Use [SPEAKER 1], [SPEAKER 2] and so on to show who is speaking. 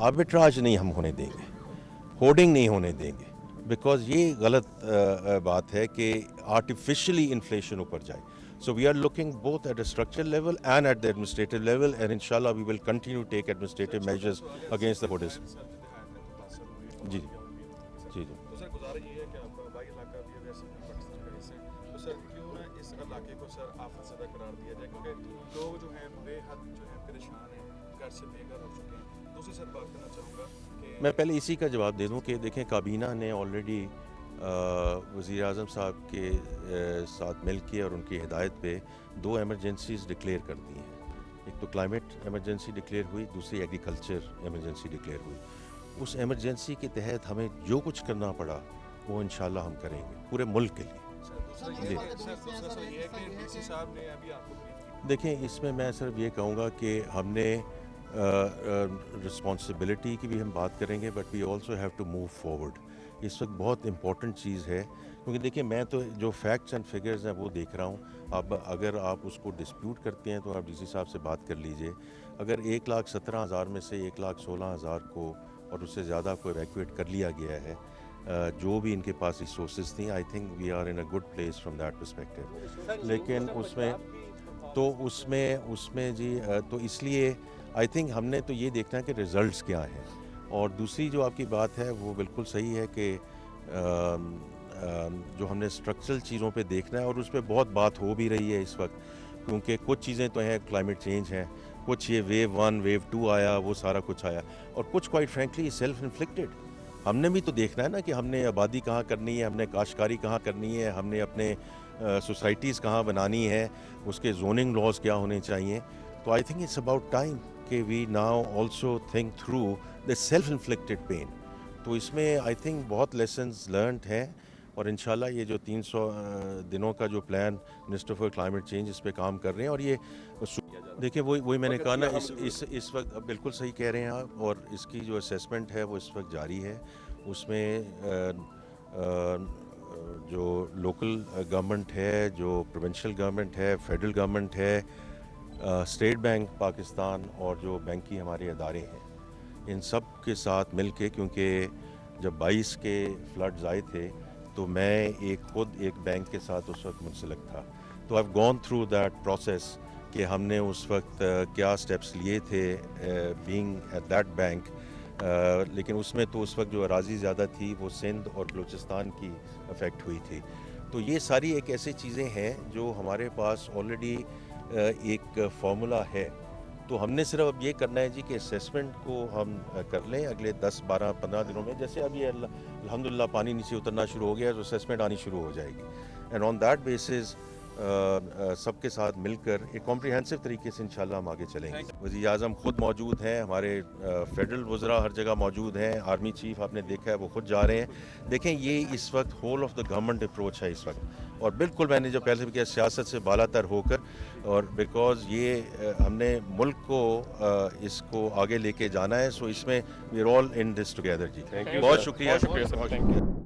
[SPEAKER 1] آربٹراج نہیں ہم ہونے دیں گے, ہوڈنگ نہیں ہونے دیں گے, بیکاز یہ غلط بات ہے کہ آرٹیفیشلی انفلیشن اوپر جائے. So we are looking both at a structural level and at the administrative level, and inshallah we will continue to take administrative measures against the hoarders. جی جی جی
[SPEAKER 2] تو سر گزارش یہ ہے کہ آپ کا بائی علاقہ بھی ہے پاکستان کا حصہ ہے, تو سر کیوں نہ اس علاقے کو سر آفت زدہ قرار دیا جائے, کیونکہ لوگ جو ہیں بے حد جو ہیں پریشان ہیں, گھر سے بے گھر ہو چکے ہیں. دوسری سر بات کرنا چاہوں گا کہ
[SPEAKER 1] میں پہلے اسی کا جواب دے دوں کہ دیکھیں کابینہ نے آلریڈی وزیر اعظم صاحب کے ساتھ مل کے اور ان کی ہدایت پہ 2 ایمرجنسیز ڈکلیئر کر دی ہیں. ایک تو کلائمیٹ ایمرجنسی ڈکلیئر ہوئی, دوسری ایگریکلچر ایمرجنسی ڈکلیئر ہوئی. اس ایمرجنسی کے تحت ہمیں جو کچھ کرنا پڑا وہ انشاءاللہ ہم کریں گے پورے ملک کے لیے.
[SPEAKER 2] دوسرا سر یہ ہے کہ ڈی سی صاحب نے ابھی آپ کو
[SPEAKER 1] دیکھیں اس میں صرف یہ کہوں گا کہ ہم نے رسپانسبلٹی کی بھی ہم بات کریں گے, but we also have to move forward. اس وقت بہت امپورٹنٹ چیز ہے, کیونکہ دیکھیں میں تو جو فیکٹس اینڈ فگرز ہیں وہ دیکھ رہا ہوں. اب اگر آپ اس کو ڈسپیوٹ کرتے ہیں تو آپ ڈی سی صاحب سے بات کر لیجئے. اگر 1,17,000 میں سے 1,16,000 کو اور اس سے زیادہ کو ایویکویٹ کر لیا گیا ہے, جو بھی ان کے پاس ریسورسز تھیں, I think we are in a good place from that perspective. لیکن اس میں جی تو اس لیے آئی تھنک ہم نے تو یہ دیکھنا ہے کہ ریزلٹس کیا ہیں. اور دوسری جو آپ کی بات ہے وہ بالکل صحیح ہے کہ جو ہم نے اسٹرکچرل چیزوں پہ دیکھنا ہے, اور اس پہ بہت بات ہو بھی رہی ہے اس وقت, کیونکہ کچھ چیزیں تو ہیں کلائمیٹ چینج ہیں, کچھ یہ ویو 1 ویو 2 آیا, وہ سارا کچھ آیا, اور کچھ کوائٹ فرینکلی سیلف انفلکٹڈ. ہم نے بھی تو دیکھنا ہے نا کہ ہم نے آبادی کہاں کرنی ہے, ہم نے کاشتکاری کہاں کرنی ہے, ہم نے اپنے سوسائٹیز کہاں بنانی ہے, اس کے زوننگ لاز کیا ہونے چاہیے. تو I think it's about time کہ we now also think through the self inflicted pain. تو اس میں آئی تھنک بہت لیسنز لرنڈ ہیں, اور انشاءاللہ یہ جو 300 دنوں کا جو plan minister for climate change اس پہ کام کر رہے ہیں. اور یہ دیکھیں وہی میں نے کہا نا, اس وقت بالکل صحیح کہہ رہے ہیں آپ, اور اس کی جو اسیسمنٹ ہے وہ اس وقت جاری ہے. اس میں جو لوکل گورنمنٹ ہے, جو پروونشل گورنمنٹ ہے, فیڈرل گورنمنٹ ہے, اسٹیٹ بینک پاکستان, اور جو بینکی ہمارے ادارے ہیں, ان سب کے ساتھ مل کے, کیونکہ جب 22 کے فلڈز آئے تھے تو میں خود ایک بینک کے ساتھ اس وقت منسلک تھا. تو I have gone through that process کہ ہم نے اس وقت کیا سٹیپس لیے تھے بینگ ایٹ دیٹ بینک. لیکن اس میں تو اس وقت جو اراضی زیادہ تھی وہ سندھ اور بلوچستان کی افیکٹ ہوئی تھی. تو یہ ساری ایک ایسی چیزیں ہیں جو ہمارے پاس آلریڈی ایک فارمولا ہے. تو ہم نے صرف اب یہ کرنا ہے جی کہ اسیسمنٹ کو ہم کر لیں اگلے 10 12 15 دنوں میں. جیسے اب یہ الحمدللہ پانی نیچے اترنا شروع ہو گیا, تو اسیسمنٹ آنی شروع ہو جائے گی, اینڈ آن دیٹ بیسز سب کے ساتھ مل کر ایک کمپریہنسو طریقے سے انشاءاللہ ہم آگے چلیں گے. وزیر اعظم خود موجود ہیں, ہمارے فیڈرل وزراء ہر جگہ موجود ہیں, آرمی چیف آپ نے دیکھا ہے وہ خود جا رہے ہیں. دیکھیں یہ اس وقت whole of the government approach ہے اس وقت, اور بالکل میں نے جو پہلے بھی کیا سیاست سے بالا تر ہو کر, اور بیکاز یہ ہم نے ملک کو اس کو آگے لے کے جانا ہے. سو اس میں we are all in this together. جی بہت شکریہ.